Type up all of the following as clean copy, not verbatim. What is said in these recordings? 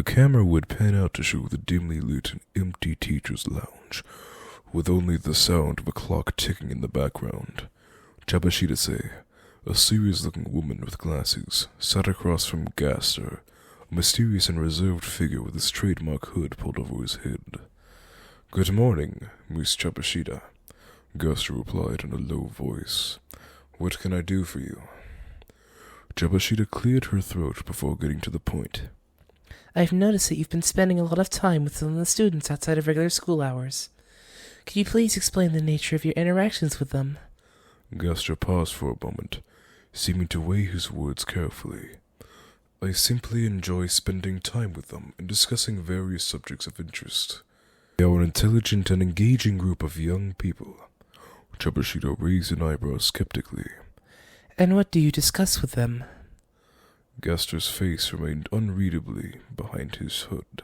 The camera would pan out to show the dimly lit and empty teacher's lounge, with only the sound of a clock ticking in the background. Chabashida-se, a serious-looking woman with glasses, sat across from Gaster, a mysterious and reserved figure with his trademark hood pulled over his head. "Good morning, Miss Chabashida," Gaster replied in a low voice. "What can I do for you?" Chabashida cleared her throat before getting to the point. "I've noticed that you've been spending a lot of time with some of the students outside of regular school hours. Could you please explain the nature of your interactions with them?" Gaster paused for a moment, seeming to weigh his words carefully. "I simply enjoy spending time with them and discussing various subjects of interest. They are an intelligent and engaging group of young people." Chabashida raised an eyebrow skeptically. "And what do you discuss with them?" Gaster's face remained unreadably behind his hood.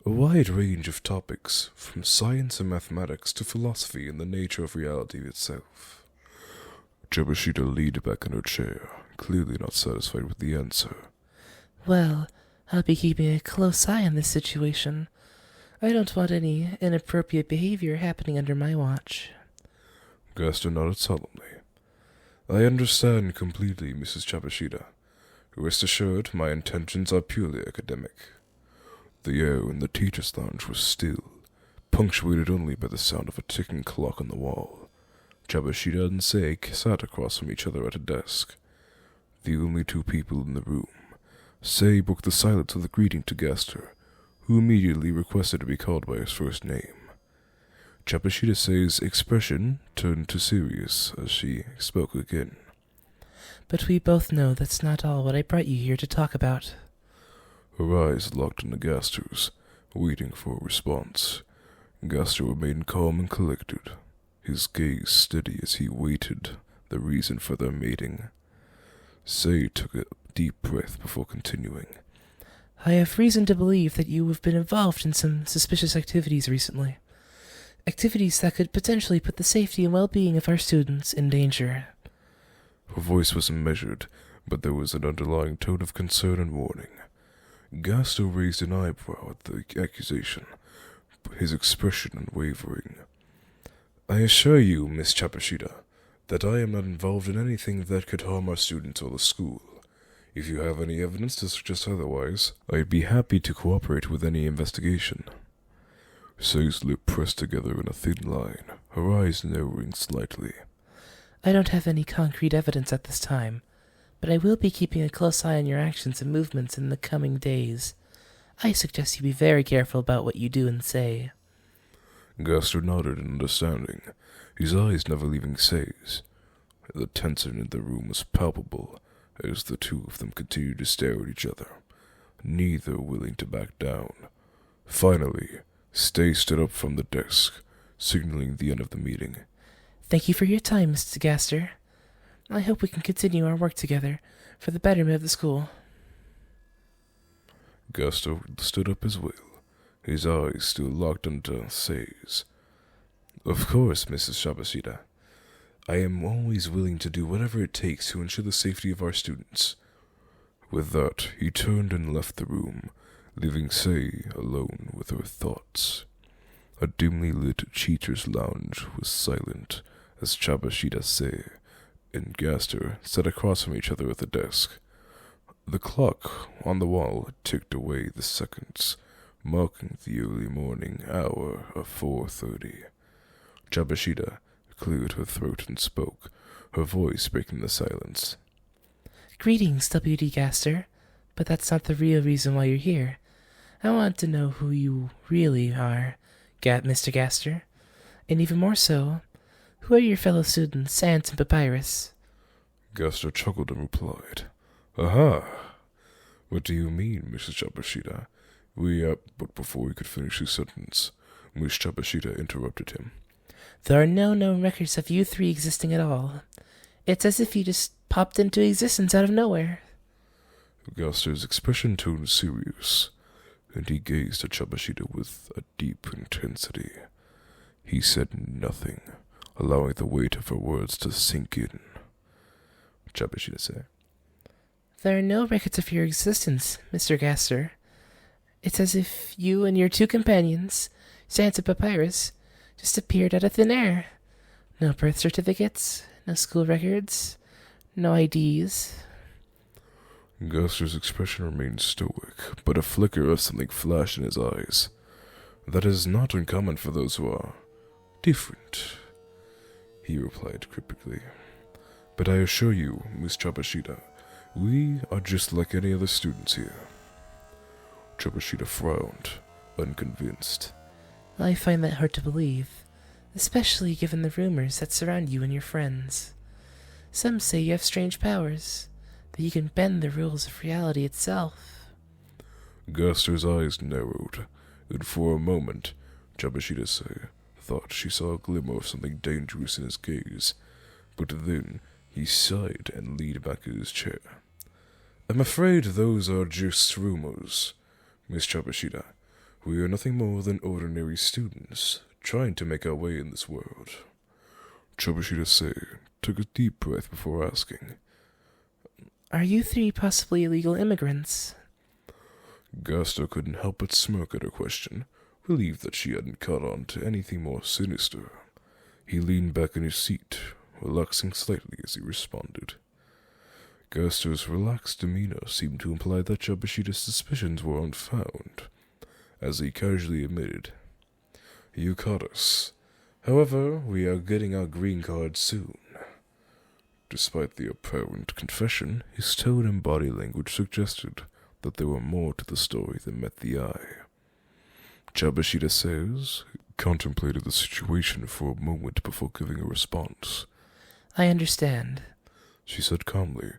"A wide range of topics, from science and mathematics to philosophy and the nature of reality itself." Chabashida leaned back in her chair, clearly not satisfied with the answer. "Well, I'll be keeping a close eye on this situation. I don't want any inappropriate behavior happening under my watch." Gaster nodded solemnly. "I understand completely, Mrs. Chabashida. Rest assured, my intentions are purely academic." The air in the teacher's lounge was still, punctuated only by the sound of a ticking clock on the wall. Chabashida and Sei sat across from each other at a desk. The only two people in the room. Sei broke the silence with a greeting to Gaster, who immediately requested to be called by his first name. Chabashida Sei's expression turned to serious as she spoke again. "But we both know that's not all what I brought you here to talk about." Her eyes locked into Gaster's, waiting for a response. Gaster remained calm and collected, his gaze steady as he waited the reason for their meeting. Sei took a deep breath before continuing. "I have reason to believe that you have been involved in some suspicious activities recently. Activities that could potentially put the safety and well-being of our students in danger." Her voice was measured, but there was an underlying tone of concern and warning. Gaster raised an eyebrow at the accusation, his expression unwavering. "I assure you, Miss Chabashida, that I am not involved in anything that could harm our students or the school. If you have any evidence to suggest otherwise, I'd be happy to cooperate with any investigation." Sei's lips pressed together in a thin line, her eyes narrowing slightly. "I don't have any concrete evidence at this time, but I will be keeping a close eye on your actions and movements in the coming days. I suggest you be very careful about what you do and say." Gaster nodded in understanding, his eyes never leaving Sei's. The tension in the room was palpable as the two of them continued to stare at each other, neither willing to back down. Finally, Sei stood up from the desk, signaling the end of the meeting. "Thank you for your time, Mr. Gaster. I hope we can continue our work together for the betterment of the school." Gaster stood up as well, his eyes still locked onto Sei's. "Of course, Mrs. Chabashida. I am always willing to do whatever it takes to ensure the safety of our students." With that, he turned and left the room, leaving Sei alone with her thoughts. A dimly lit teacher's lounge was silent as Chabashida Sei and Gaster sat across from each other at the desk. The clock on the wall ticked away the seconds, marking the early morning hour of 4:30. Chabashida cleared her throat and spoke, her voice breaking the silence. "Greetings, W.D. Gaster, but that's not the real reason why you're here. I want to know who you really are, Mr. Gaster, and even more so, who are your fellow students, Sant and Papyrus?" Gaster chuckled and replied, "Aha! What do you mean, Mrs. Chabashida? But before he could finish his sentence, Miss Chabashida interrupted him. "There are no known records of you three existing at all. It's as if you just popped into existence out of nowhere." Gaster's expression turned serious, and he gazed at Chabashida with a deep intensity. He said nothing, allowing the weight of her words to sink in. Chabashida said, "There are no records of your existence, Mr. Gaster. It's as if you and your two companions, Santa Papyrus, just appeared out of thin air. No birth certificates, no school records, no IDs. Gaster's expression remained stoic, but a flicker of something flashed in his eyes. That is not uncommon for those who are different, he replied cryptically. But I assure you, Miss Chabashida, we are just like any other students here. Chabashida frowned, unconvinced. I find that hard to believe, especially given the rumors that surround you and your friends. Some say you have strange powers, that you can bend the rules of reality itself. Gaster's eyes narrowed, and for a moment, Chabashida thought she saw a glimmer of something dangerous in his gaze, but then he sighed and leaned back in his chair. I'm afraid those are just rumors, Miss Chabashida. We are nothing more than ordinary students, trying to make our way in this world. Chabashida took a deep breath before asking, Are you three possibly illegal immigrants? Gaster couldn't help but smirk at her question, relieved that she hadn't caught on to anything more sinister. He leaned back in his seat, relaxing slightly as he responded. Gaster's relaxed demeanor seemed to imply that Chabashida's suspicions were unfounded, as he casually admitted, You caught us. However, we are getting our green card soon. Despite the apparent confession, his tone and body language suggested that there were more to the story than met the eye. Chabashida contemplated the situation for a moment before giving a response. I understand, she said calmly,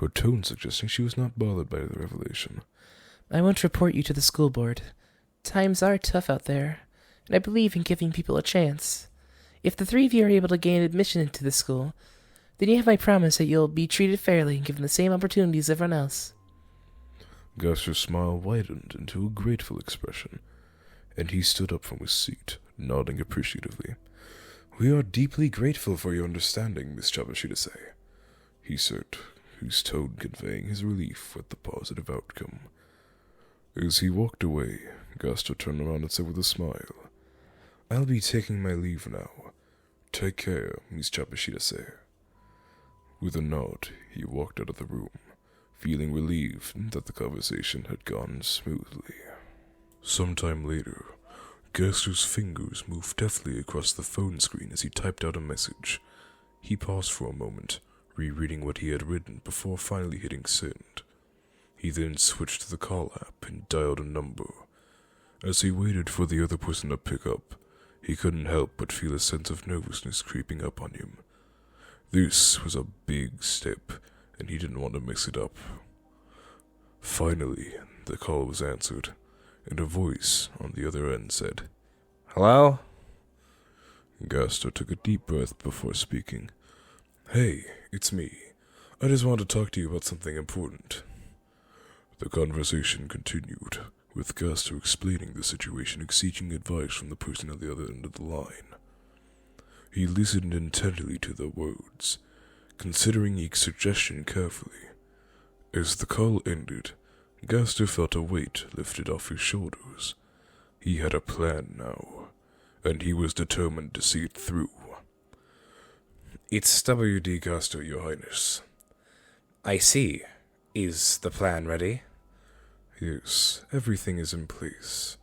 her tone suggesting she was not bothered by the revelation. I won't report you to the school board. Times are tough out there, and I believe in giving people a chance. If the three of you are able to gain admission into the school, then you have my promise that you'll be treated fairly and given the same opportunities as everyone else. Gaster's smile widened into a grateful expression, and he stood up from his seat, nodding appreciatively. We are deeply grateful for your understanding, Miss Chabashida, he said, his tone conveying his relief at the positive outcome. As he walked away, Gaster turned around and said with a smile, I'll be taking my leave now. Take care, Miss Chabashida. With a nod, he walked out of the room, feeling relieved that the conversation had gone smoothly. Sometime later, Gaster's fingers moved deftly across the phone screen as he typed out a message. He paused for a moment, rereading what he had written before finally hitting send. He then switched to the call app and dialed a number. As he waited for the other person to pick up, he couldn't help but feel a sense of nervousness creeping up on him. This was a big step, and he didn't want to mess it up. Finally, the call was answered, and a voice on the other end said, Hello? Gaster took a deep breath before speaking. Hey, it's me. I just want to talk to you about something important. The conversation continued, with Gaster explaining the situation and seeking advice from the person at the other end of the line. He listened intently to their words, considering each suggestion carefully. As the call ended, Gaster felt a weight lifted off his shoulders. He had a plan now, and he was determined to see it through. It's W.D. Gaster, Your Highness. I see. Is the plan ready? Yes, everything is in place.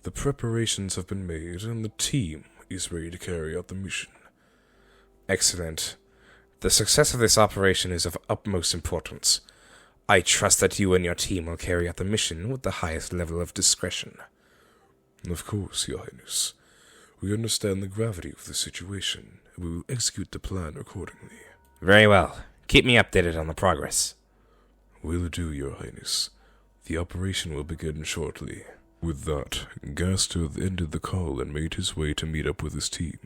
The preparations have been made, and the team is ready to carry out the mission. Excellent. The success of this operation is of utmost importance. I trust that you and your team will carry out the mission with the highest level of discretion. Of course, Your Highness. We understand the gravity of the situation, and we will execute the plan accordingly. Very well. Keep me updated on the progress. Will do, Your Highness. The operation will begin shortly. With that, Gaster ended the call and made his way to meet up with his team,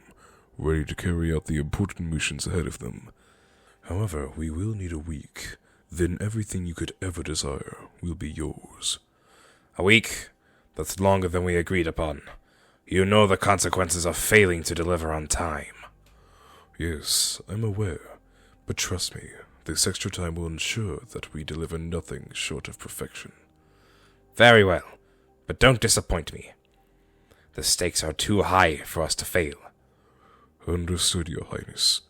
ready to carry out the important missions ahead of them. However, we will need a week. Then everything you could ever desire will be yours. A week? That's longer than we agreed upon. You know the consequences of failing to deliver on time. Yes, I'm aware. But trust me, this extra time will ensure that we deliver nothing short of perfection. Very well. but don't disappoint me. The stakes are too high for us to fail. Understood, Your Highness.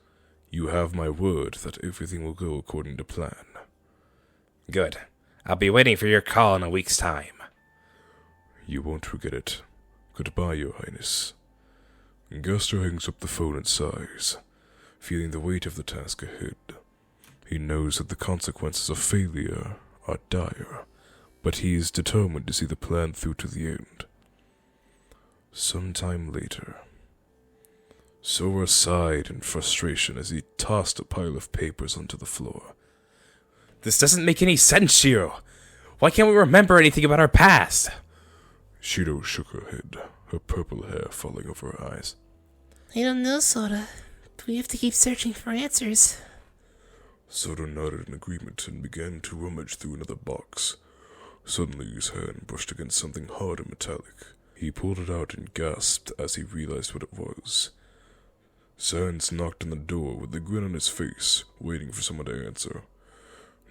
You have my word that everything will go according to plan. Good. I'll be waiting for your call in a week's time. You won't forget it. Goodbye, Your Highness. Gaster hangs up the phone and sighs, feeling the weight of the task ahead. He knows that the consequences of failure are dire, but he is determined to see the plan through to the end. Sometime later, Sora sighed in frustration as he tossed a pile of papers onto the floor. This doesn't make any sense, Shiro. Why can't we remember anything about our past? Shiro shook her head, her purple hair falling over her eyes. I don't know, Sora. We have to keep searching for answers. Sora nodded in agreement and began to rummage through another box. Suddenly his hand brushed against something hard and metallic. He pulled it out and gasped as he realized what it was. Sans knocked on the door with a grin on his face, waiting for someone to answer.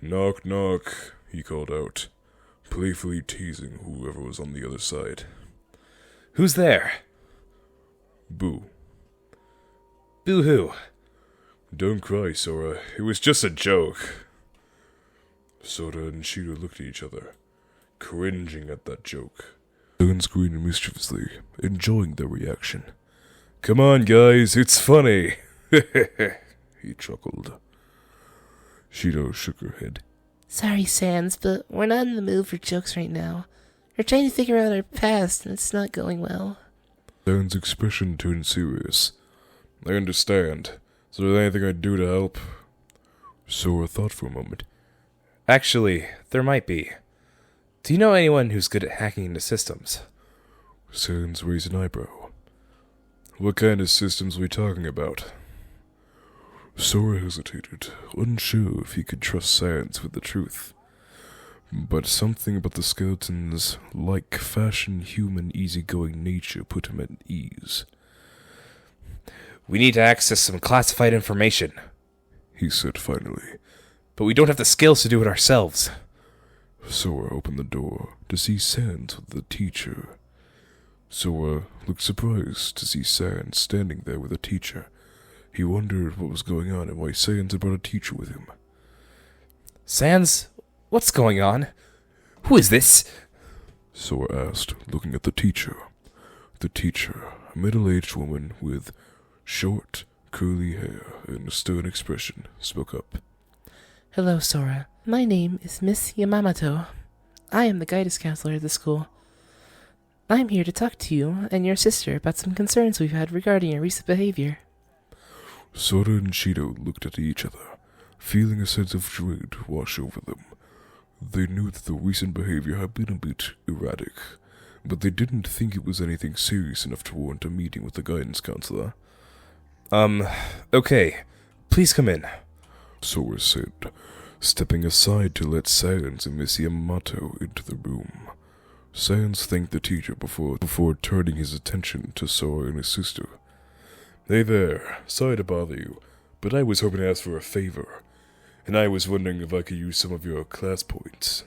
"Knock, knock," he called out, playfully teasing whoever was on the other side. Who's there? Boo. Boo-hoo. Don't cry, Sora. It was just a joke. Sora and Shiro looked at each other, cringing at that joke. Sans grinned mischievously, enjoying their reaction. "Come on, guys, it's funny." He chuckled. Shiro shook her head. Sorry, Sans, but we're not in the mood for jokes right now. We're trying to figure out our past, and it's not going well. Sans' expression turned serious. "I understand. Is there anything I'd do to help?" Sora thought for a moment. Actually, there might be. Do you know anyone who's good at hacking into systems? Sans raised an eyebrow. "What kind of systems are we talking about?" Sora hesitated, unsure if he could trust Sans with the truth. But something about the skeleton's like-fashion human easygoing nature put him at ease. We need to access some classified information, he said finally. But we don't have the skills to do it ourselves. Sora opened the door to see Sans with the teacher. Sora looked surprised to see Sans standing there with a teacher. He wondered what was going on and why Sans had brought a teacher with him. Sans, what's going on? Who is this? Sora asked, looking at the teacher. The teacher, a middle-aged woman with short, curly hair and a stern expression, spoke up. Hello, Sora. My name is Miss Yamamoto. I am the guidance counselor at the school. I'm here to talk to you and your sister about some concerns we've had regarding your recent behavior. Sora and Shiro looked at each other, feeling a sense of dread wash over them. They knew that the recent behavior had been a bit erratic, but they didn't think it was anything serious enough to warrant a meeting with the guidance counselor. Okay. Please come in, Sora said, stepping aside to let Sans and Miss Yamamoto into the room. Sans thanked the teacher before turning his attention to Sora and his sister. "Hey there, sorry to bother you, but I was hoping to ask for a favor, and I was wondering if I could use some of your class points."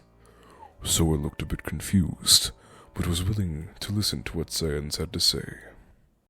Sora looked a bit confused, but was willing to listen to what Sans had to say.